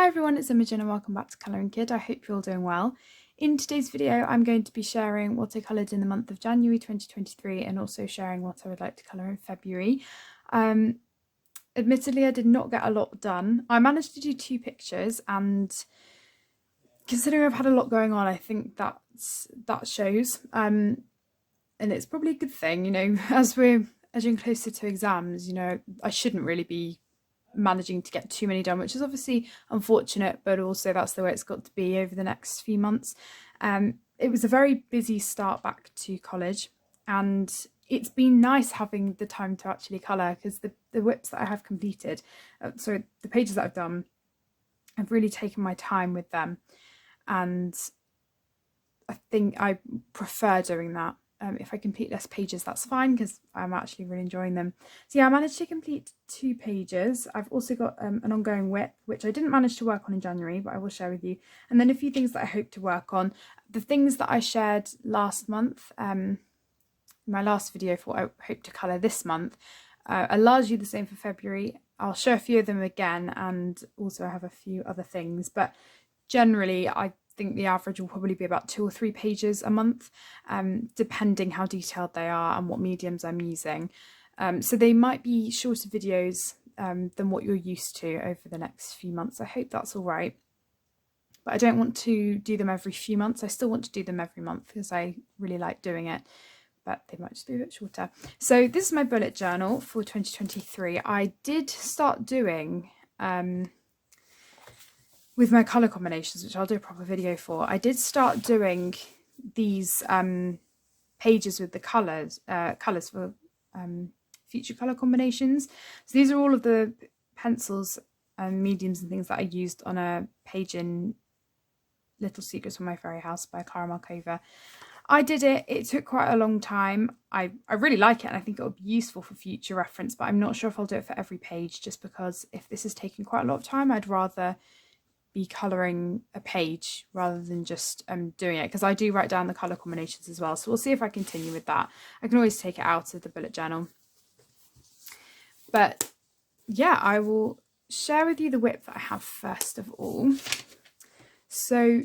Hi everyone, it's Imogen and welcome back to Colouring Kid. I hope you're all doing well. In today's video, I'm going to be sharing what I coloured in the month of January 2023 and also sharing what I would like to colour in February. Admittedly, I did not get a lot done. I managed to do 2 pictures, and considering I've had a lot going on, I think that shows. And it's probably a good thing, you know, as we're edging closer to exams, you know, I shouldn't really be managing to get too many done, which is obviously unfortunate, but also that's the way it's got to be over the next few months. It was a very busy start back to college, and it's been nice having the time to actually colour, because the whips that I have completed, so the pages that I've done, I've really taken my time with them, and I think I prefer doing that. If I complete less pages, that's fine, because I'm actually really enjoying them. So yeah, I managed to complete 2 pages. I've also got an ongoing whip, which I didn't manage to work on in January, but I will share with you. And then a few things that I hope to work on. The things that I shared last month, my last video for what I hope to colour this month, are largely the same for February. I'll show a few of them again, and also I have a few other things, but generally I think the average will probably be about 2 or 3 pages a month, depending how detailed they are and what mediums I'm using. So they might be shorter videos than what you're used to over the next few months. I hope that's all right. But I don't want to do them every few months. I still want to do them every month because I really like doing it, but they might just be a bit shorter. So this is my bullet journal for 2023. I did start doing with my colour combinations, which I'll do a proper video for. I did start doing these pages with the colours for future colour combinations. So these are all of the pencils and mediums and things that I used on a page in Little Secrets from My Fairy House by Clara Markova. I did it. It took quite a long time. I really like it, and I think it will be useful for future reference, but I'm not sure if I'll do it for every page, just because if this is taking quite a lot of time, I'd rather be colouring a page rather than just doing it, because I do write down the colour combinations as well. So we'll see if I continue with that. I can always take it out of the bullet journal. But yeah, I will share with you the whip that I have first of all. So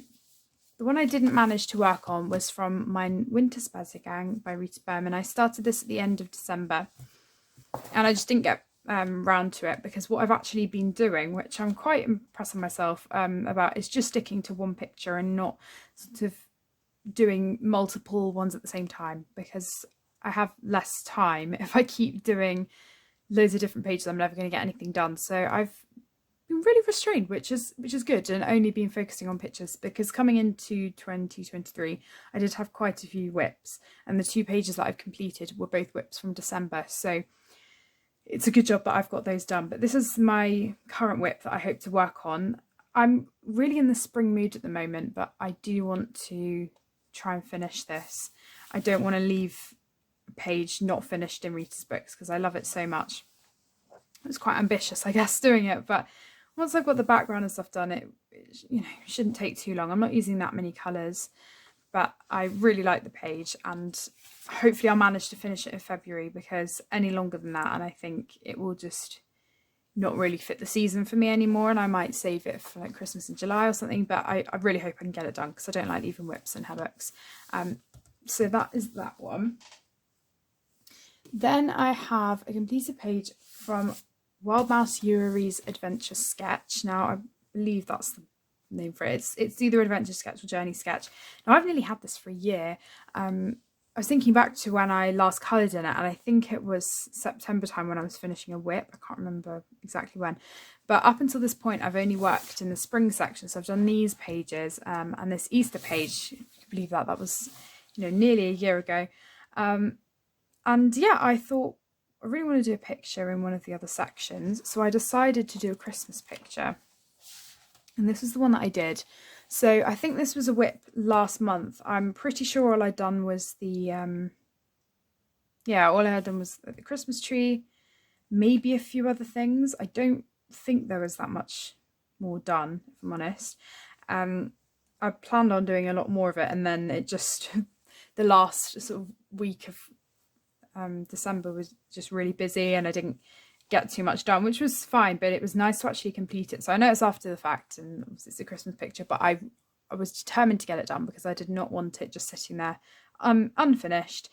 the one I didn't manage to work on was from my Winter Spazzigang by Rita Berman. I started this at the end of December, and I just didn't get round to it, because what I've actually been doing, which I'm quite impressed with myself about, is just sticking to one picture and not sort of doing multiple ones at the same time, because I have less time. If I keep doing loads of different pages, I'm never going to get anything done. So I've been really restrained, which is good, and only been focusing on pictures, because coming into 2023 I did have quite a few whips, and the 2 pages that I've completed were both whips from December, so it's a good job that I've got those done. But this is my current whip that I hope to work on. I'm really in the spring mood at the moment, but I do want to try and finish this. I don't want to leave a page not finished in Rita's books, because I love it so much. It was quite ambitious, I guess, doing it, but once I've got the background and stuff done, it you know, shouldn't take too long. I'm not using that many colours, but I really like the page, and hopefully I'll manage to finish it in February, because any longer than that and I think it will just not really fit the season for me anymore, and I might save it for like Christmas in July or something. But I really hope I can get it done, because I don't like leaving whips in her books. So that is that one. Then I have a completed page from Wild Mouse Yuri's Adventure Sketch. Now I believe that's the name for it. It's either Adventure Sketch or Journey Sketch. Now I've nearly had this for a year. I was thinking back to when I last coloured in it, and I think it was September time when I was finishing a whip. I can't remember exactly when, but up until this point I've only worked in the spring section. So I've done these pages and this Easter page. If you can believe that, that was, you know, nearly a year ago. And yeah, I thought I really want to do a picture in one of the other sections, so I decided to do a Christmas picture, and this is the one that I did. So I think this was a whip last month. I'm pretty sure all I'd done was the all I had done was the Christmas tree, maybe a few other things. I don't think there was that much more done, if I'm honest. I planned on doing a lot more of it, and then it just the last sort of week of December was just really busy, and I didn't get too much done, which was fine, but it was nice to actually complete it. So I know it's after the fact and it's a Christmas picture, but I was determined to get it done because I did not want it just sitting there unfinished.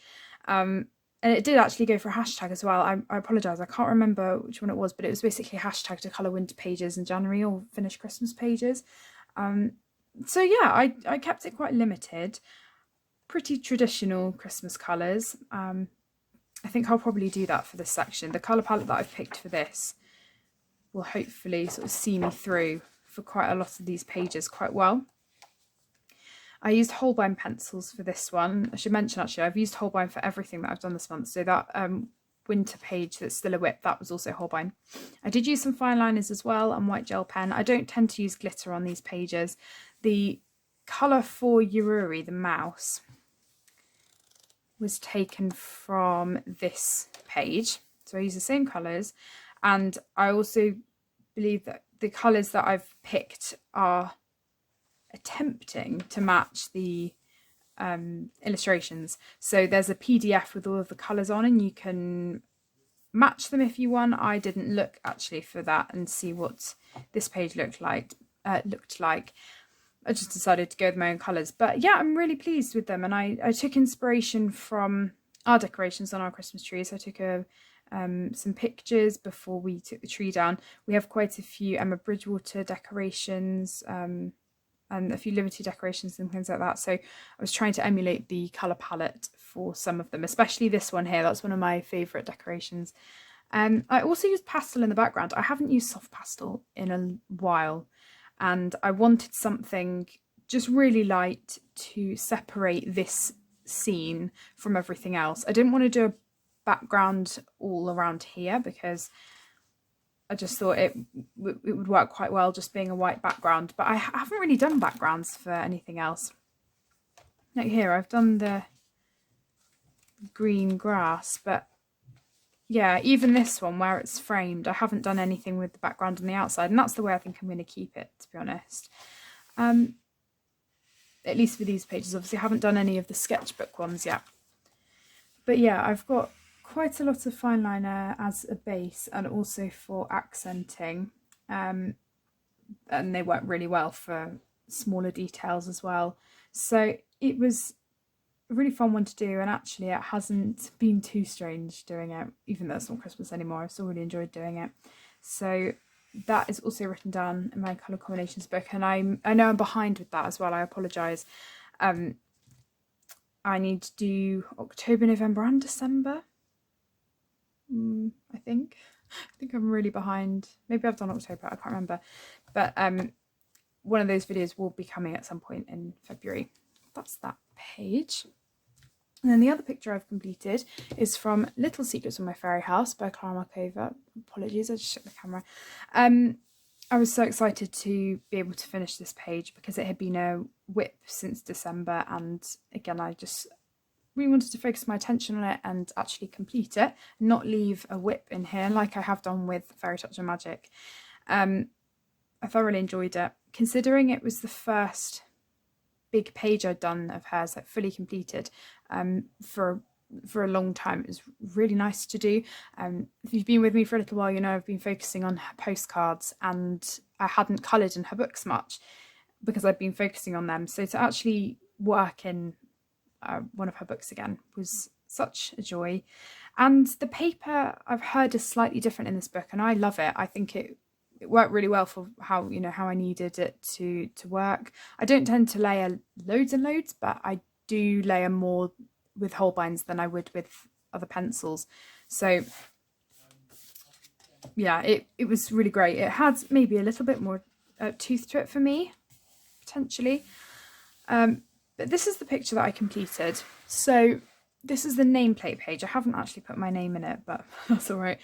And it did actually go for a hashtag as well. I apologise, I can't remember which one it was, but it was basically a hashtag to colour winter pages in January or finish Christmas pages. So yeah, I kept it quite limited. Pretty traditional Christmas colours. I think I'll probably do that for this section. The colour palette that I've picked for this will hopefully sort of see me through for quite a lot of these pages quite well. I used Holbein pencils for this one. I should mention actually I've used Holbein for everything that I've done this month. So that winter page that's still a whip, that was also Holbein. I did use some fine liners as well and white gel pen. I don't tend to use glitter on these pages. The colour for Ururi, the mouse, was taken from this page. So I use the same colours, and I also believe that the colours that I've picked are attempting to match the illustrations. So there's a PDF with all of the colours on and you can match them if you want. I didn't look actually for that and see what this page looked like. I just decided to go with my own colours. But yeah, I'm really pleased with them, and I took inspiration from our decorations on our Christmas trees. I took some pictures before we took the tree down. We have quite a few Emma Bridgewater decorations, and a few Liberty decorations and things like that. So I was trying to emulate the colour palette for some of them, especially this one here. That's one of my favourite decorations. I also used pastel in the background. I haven't used soft pastel in a while, and I wanted something just really light to separate this scene from everything else. I didn't want to do a background all around here because I just thought it would work quite well just being a white background, but I haven't really done backgrounds for anything else. Like here, I've done the green grass, but yeah, even this one where it's framed, I haven't done anything with the background on the outside, and that's the way I think I'm going to keep it, to be honest. At least for these pages. Obviously I haven't done any of the sketchbook ones yet. But yeah, I've got quite a lot of fine liner as a base and also for accenting, and they work really well for smaller details as well. So it was a really fun one to do, and actually it hasn't been too strange doing it, even though it's not Christmas anymore. I've still really enjoyed doing it. So that is also written down in my colour combinations book, and I know I'm behind with that as well. I apologise. I need to do October, November and December. I think I'm really behind. Maybe I've done October, I can't remember. But one of those videos will be coming at some point in February. That's that page. And then the other picture I've completed is from Little Secrets from My Fairy House by Clara Markova. Apologies, I just shook the camera. I was so excited to be able to finish this page because it had been a whip since December, and again I just really wanted to focus my attention on it and actually complete it, not leave a whip in here like I have done with Fairy Touch and Magic. I thoroughly enjoyed it, considering it was the first big page I'd done of hers, like fully completed, for a long time. It was really nice to do. If you've been with me for a little while, you know I've been focusing on her postcards, and I hadn't coloured in her books much because I'd been focusing on them. So to actually work in one of her books again was such a joy. And the paper I've heard is slightly different in this book, and I love it. I think it worked really well for how I needed it to work. I don't tend to layer loads and loads, but I do layer more with Holbeins than I would with other pencils. So yeah, it was really great. It had maybe a little bit more tooth to it for me, potentially. But this is the picture that I completed. So this is the nameplate page. I haven't actually put my name in it, but that's all right.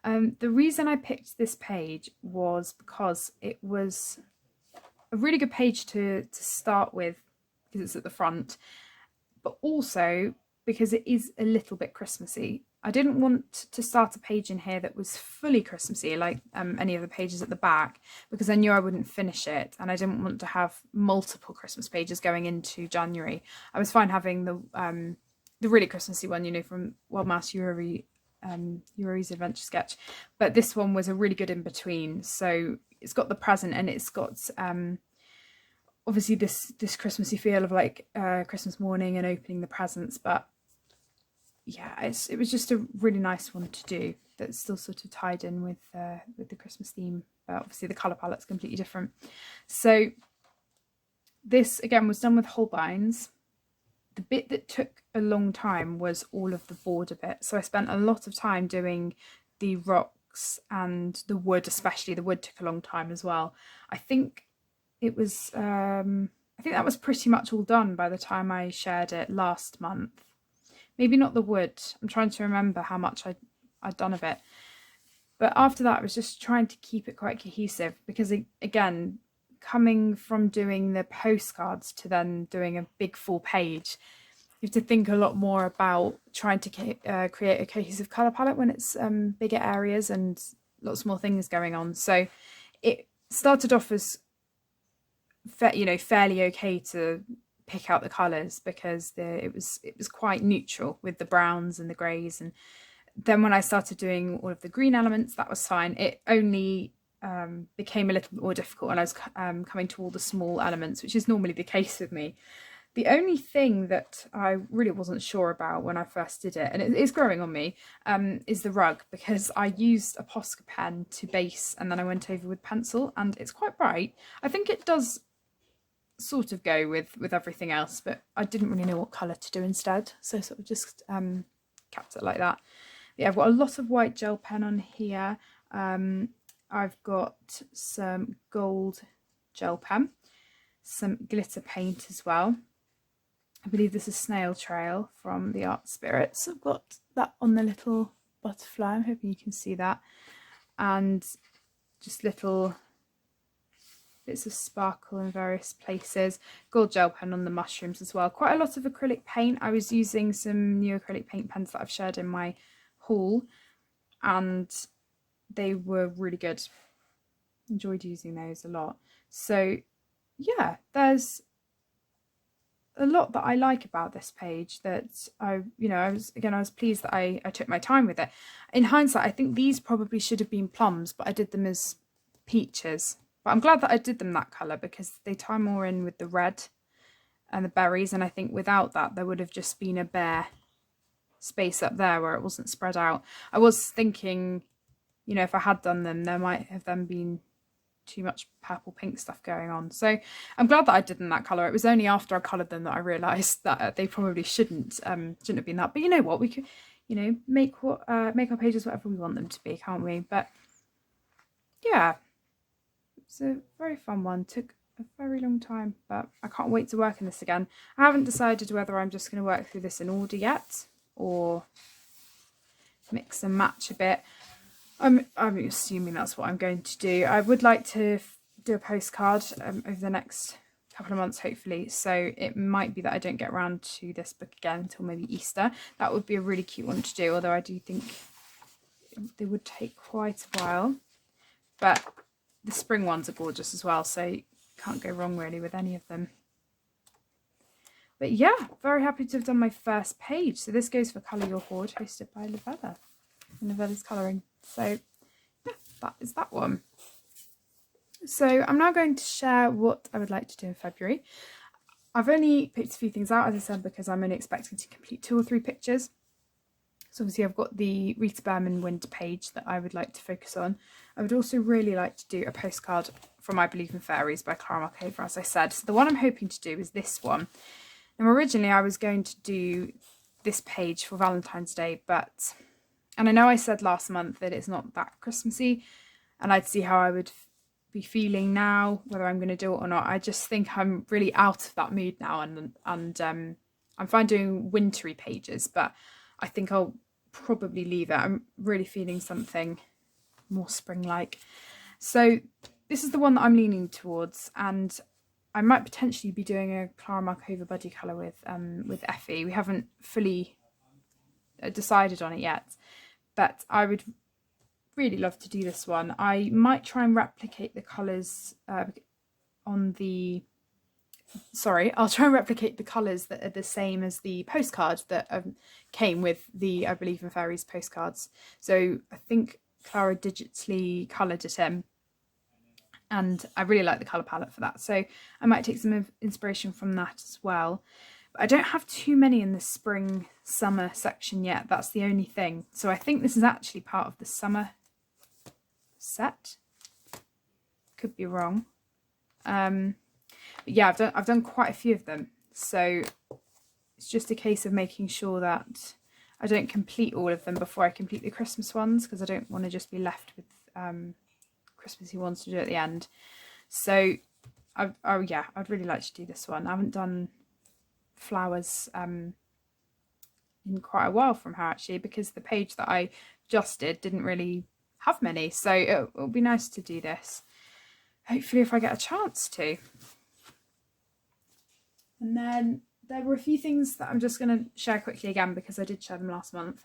The reason I picked this page was because it was a really good page to start with because it's at the front, but also because it is a little bit Christmassy. I didn't want to start a page in here that was fully Christmassy like any of the pages at the back, because I knew I wouldn't finish it, and I didn't want to have multiple Christmas pages going into January. I was fine having the really Christmassy one, from Wild Mouse Ururi Your Easy Adventure sketch, but this one was a really good in between. So it's got the present and it's got obviously this Christmassy feel of like Christmas morning and opening the presents, but yeah, it was just a really nice one to do that's still sort of tied in with the Christmas theme, but obviously the colour palette's completely different. So this again was done with Holbeins. The bit that took a long time was all of the border bit, so I spent a lot of time doing the rocks and the wood, especially the wood took a long time as well. I think it was I think that was pretty much all done by the time I shared it last month. Maybe not the wood. I'm trying to remember how much I'd done of it. But after that, I was just trying to keep it quite cohesive because, again, coming from doing the postcards to then doing a big full page, you have to think a lot more about trying to create a cohesive colour palette when it's bigger areas and lots more things going on. So it started off as, fairly okay to pick out the colours because it was quite neutral with the browns and the greys, and then when I started doing all of the green elements, that was fine. It only became a little bit more difficult when I was coming to all the small elements, which is normally the case with me. The only thing that I really wasn't sure about when I first did it, and it is growing on me, is the rug, because I used a Posca pen to base and then I went over with pencil, and it's quite bright. I think it does sort of go with everything else, but I didn't really know what colour to do instead, so sort of just kept it like that. Yeah, I've got a lot of white gel pen on here. I've got some gold gel pen, some glitter paint as well. I believe this is Snail Trail from the Art Spirits. I've got that on the little butterfly. I'm hoping you can see that. And just little bits of sparkle in various places. Gold gel pen on the mushrooms as well. Quite a lot of acrylic paint. I was using some new acrylic paint pens that I've shared in my haul, and they were really good. Enjoyed using those a lot. So yeah, there's a lot that I like about this page that I was pleased that I took my time with it. In hindsight, I think these probably should have been plums, but I did them as peaches. But I'm glad that I did them that colour because they tie more in with the red and the berries, and I think without that there would have just been a bare space up there where it wasn't spread out. I was thinking, if I had done them, there might have then been too much purple pink stuff going on. So I'm glad that I did them that colour. It was only after I coloured them that I realised that they probably shouldn't have been that. But you know what, we could make our pages whatever we want them to be, can't we? But yeah, it's a very fun one. Took a very long time, but I can't wait to work on this again. I haven't decided whether I'm just going to work through this in order yet or mix and match a bit. I'm assuming that's what I'm going to do. I would like to do a postcard over the next couple of months, hopefully. So it might be that I don't get around to this book again until maybe Easter. That would be a really cute one to do, although I do think they would take quite a while. But the spring ones are gorgeous as well, so you can't go wrong really with any of them. But yeah, very happy to have done my first page. So this goes for Colour Your Hoard, hosted by Lavella. Lavella's Colouring. So yeah, that is that one. So I'm now going to share what I would like to do in February. I've only picked a few things out, as I said, because I'm only expecting to complete 2 or 3 pictures. So obviously I've got the Rita Berman winter page that I would like to focus on. I would also really like to do a postcard from I Believe in Fairies by Clara Markova, as I said. So the one I'm hoping to do is this one. Now originally I was going to do this page for Valentine's Day, and I know I said last month that it's not that Christmassy, and I'd see how I would be feeling now, whether I'm going to do it or not. I just think I'm really out of that mood now, and I'm fine doing wintry pages, but I think I'll probably leave it. I'm really feeling something more spring-like. So this is the one that I'm leaning towards, and I might potentially be doing a Clara Markova buddy colour with Effie. We haven't fully decided on it yet, but I would really love to do this one. I might try and replicate the colours on the I'll try and replicate the colours that are the same as the postcard that came with the I Believe in Fairies postcards. So I think Clara digitally coloured it in, and I really like the colour palette for that. So I might take some inspiration from that as well. But I don't have too many in the spring summer section yet. That's the only thing. So I think this is actually part of the summer set. Could be wrong. But yeah, I've done quite a few of them. So it's just a case of making sure that I don't complete all of them before I complete the Christmas ones, because I don't want to just be left with Christmassy ones to do at the end. So yeah, I'd really like to do this one. I haven't done flowers in quite a while from her, actually, because the page that I just didn't really have many. So it'll be nice to do this. Hopefully if I get a chance to. And then there were a few things that I'm just going to share quickly again, because I did share them last month.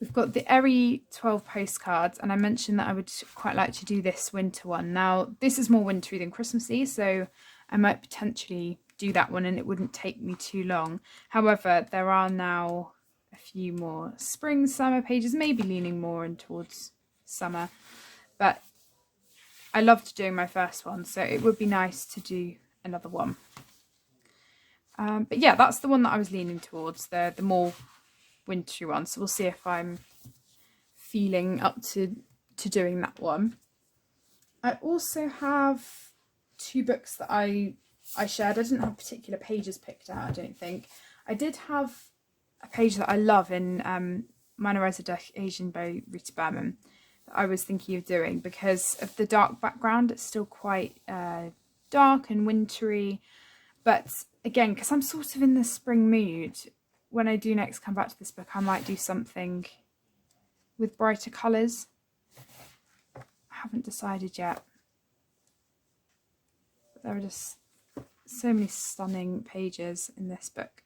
We've got the Erie 12 postcards, and I mentioned that I would quite like to do this winter one. Now, this is more wintry than Christmassy, so I might potentially do that one and it wouldn't take me too long. However, there are now a few more spring, summer pages, maybe leaning more in towards summer. But I loved doing my first one, so it would be nice to do another one. But yeah, that's the one that I was leaning towards, the more wintry one. So we'll see if I'm feeling up to doing that one. I also have two books that I shared. I didn't have particular pages picked out, I don't think. I did have a page that I love in Meine Reise durch Asien by Rita Berman that I was thinking of doing, because of the dark background. It's still quite dark and wintry, but again, because I'm sort of in the spring mood, when I do next come back to this book, I might do something with brighter colours. I haven't decided yet. But there are just so many stunning pages in this book,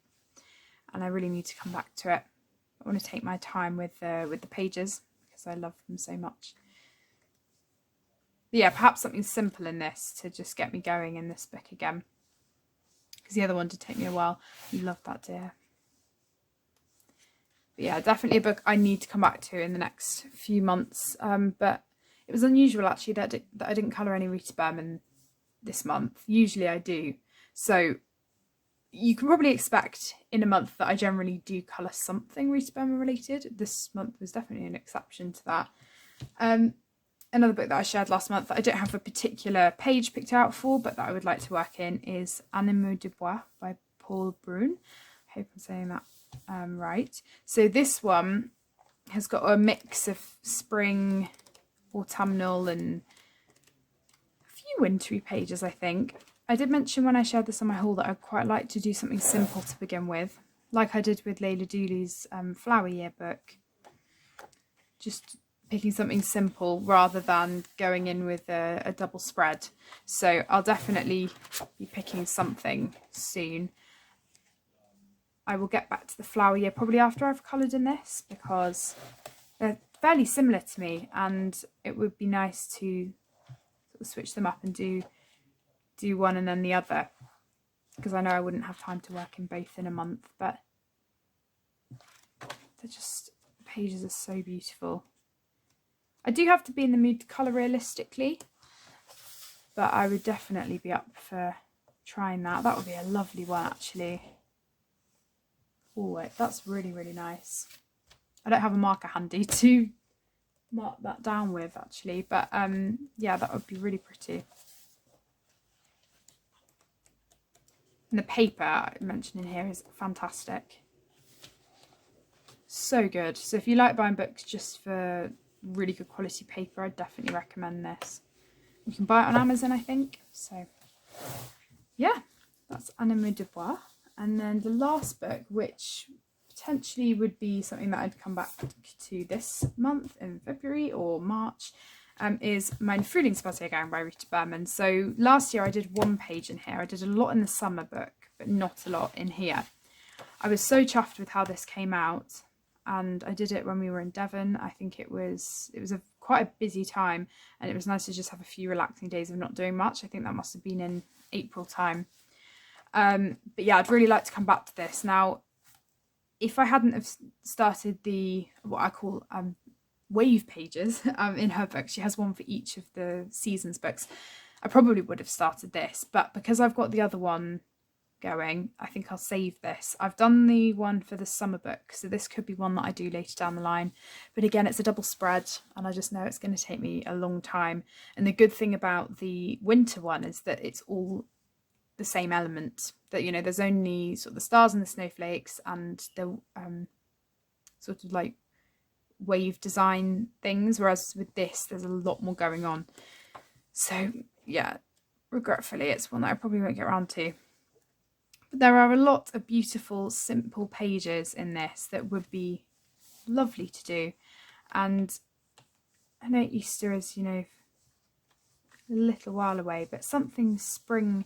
and I really need to come back to it. I want to take my time with the pages, because I love them so much. But yeah, perhaps something simple in this to just get me going in this book again, because the other one did take me a while. You love that, dear. But yeah, definitely a book I need to come back to in the next few months. But it was unusual, actually, that I didn't colour any Rita Berman this month. Usually I do. So you can probably expect in a month that I generally do colour something Rita Berman related. This month was definitely an exception to that. Another book that I shared last month that I don't have a particular page picked out for, but that I would like to work in, is Animaux de Bois by Paul Brun. I hope I'm saying that right. So this one has got a mix of spring, autumnal, and a few wintry pages, I think. I did mention when I shared this on my haul that I'd quite like to do something simple to begin with, like I did with Layla Dooley's Flower Yearbook. Just picking something simple rather than going in with a double spread. So I'll definitely be picking something soon. I will get back to the Flower Year probably after I've coloured in this, because they're fairly similar to me, and it would be nice to sort of switch them up and do one and then the other, because I know I wouldn't have time to work in both in a month. But they're just, the pages are so beautiful. I do have to be in the mood to colour realistically, but I would definitely be up for trying that. That would be a lovely one, actually. Oh, that's really, really nice. I don't have a marker handy to mark that down with, actually, but yeah, that would be really pretty. And the paper I mentioned in here is fantastic. So good. So if you like buying books just for really good quality paper, I'd definitely recommend this. You can buy it on Amazon, I think. So yeah, that's Animaux de Bois. And then the last book, which potentially would be something that I'd come back to this month in February or March, is Mein Frühlingsspaziergang by Rita Berman. So last year I did one page in here. I did a lot in the summer book, but not a lot in here. I was so chuffed with how this came out, and I did it when we were in Devon. I think it was a quite a busy time, and it was nice to just have a few relaxing days of not doing much. I think that must have been in April time. But yeah, I'd really like to come back to this. Now, if I hadn't have started the, what I call wave pages in her book, she has one for each of the seasons books, I probably would have started this, but because I've got the other one going, I think I'll save this. I've done the one for the summer book, so this could be one that I do later down the line, but again, it's a double spread and I just know it's going to take me a long time. And the good thing about the winter one is that it's all the same element, that, you know, there's only sort of the stars and the snowflakes and the sort of like wave design things, whereas with this there's a lot more going on. So yeah, regretfully it's one that I probably won't get around to. But there are a lot of beautiful simple pages in this that would be lovely to do. And I know Easter is, you know, a little while away, but something spring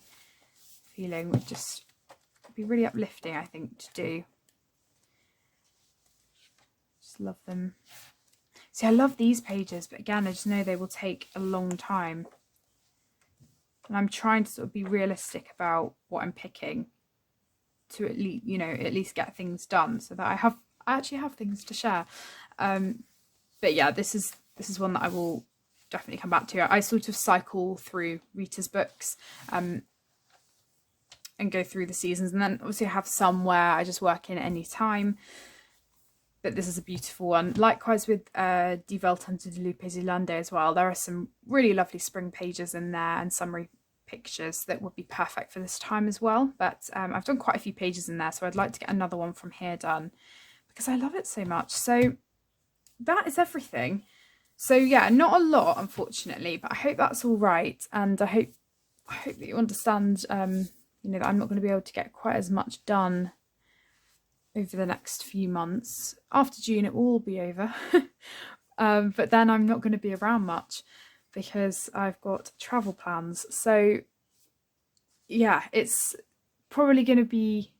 feeling would just be really uplifting, I think, to do. Just love them. See, I love these pages, but again, I just know they will take a long time. And I'm trying to sort of be realistic about what I'm picking to at least, you know, at least get things done so that I actually have things to share. But yeah, this is one that I will definitely come back to. I sort of cycle through Rita's books and go through the seasons, and then obviously I have some where I just work in any time, but this is a beautiful one. Likewise with Die Welt unter der Lupe Zealandais as well, there are some really lovely spring pages in there and summary pictures that would be perfect for this time as well. But I've done quite a few pages in there, so I'd like to get another one from here done because I love it so much. So that is everything. So yeah, not a lot unfortunately, but I hope that's all right, and I hope that you understand you know, that I'm not going to be able to get quite as much done over the next few months. After June it will all be over. But then I'm not going to be around much because I've got travel plans. So yeah, it's probably going to be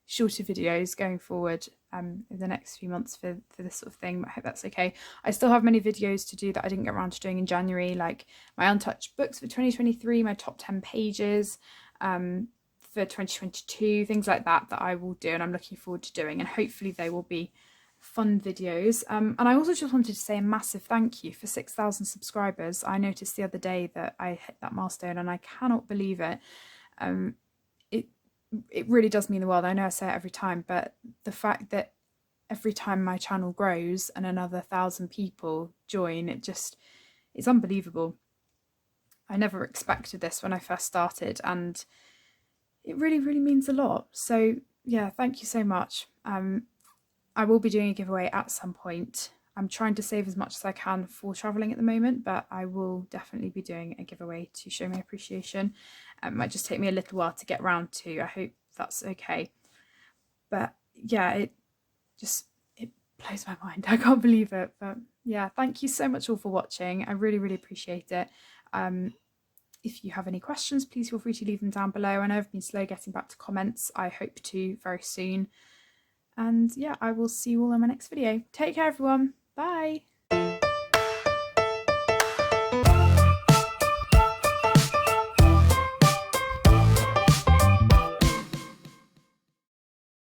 shorter videos going forward in the next few months for this sort of thing, but I hope that's okay. I still have many videos to do that I didn't get around to doing in January, like my untouched books for 2023, my top 10 pages for 2022, things like that I will do, and I'm looking forward to doing, and hopefully they will be fun videos. And I also just wanted to say a massive thank you for 6,000 subscribers. I noticed the other day that I hit that milestone and I cannot believe it. It really does mean the world. I know I say it every time, but the fact that every time my channel grows and another 1,000 people join, it's unbelievable. I never expected this when I first started, and it really, really means a lot. So yeah, thank you so much. I will be doing a giveaway at some point. I'm trying to save as much as I can for travelling at the moment, but I will definitely be doing a giveaway to show my appreciation. It might just take me a little while to get round to. I hope that's okay. But yeah, it blows my mind. I can't believe it. But yeah, thank you so much all for watching. I really, really appreciate it. If you have any questions, please feel free to leave them down below. I know I've been slow getting back to comments. I hope to very soon. And yeah, I will see you all in my next video. Take care, everyone. Bye.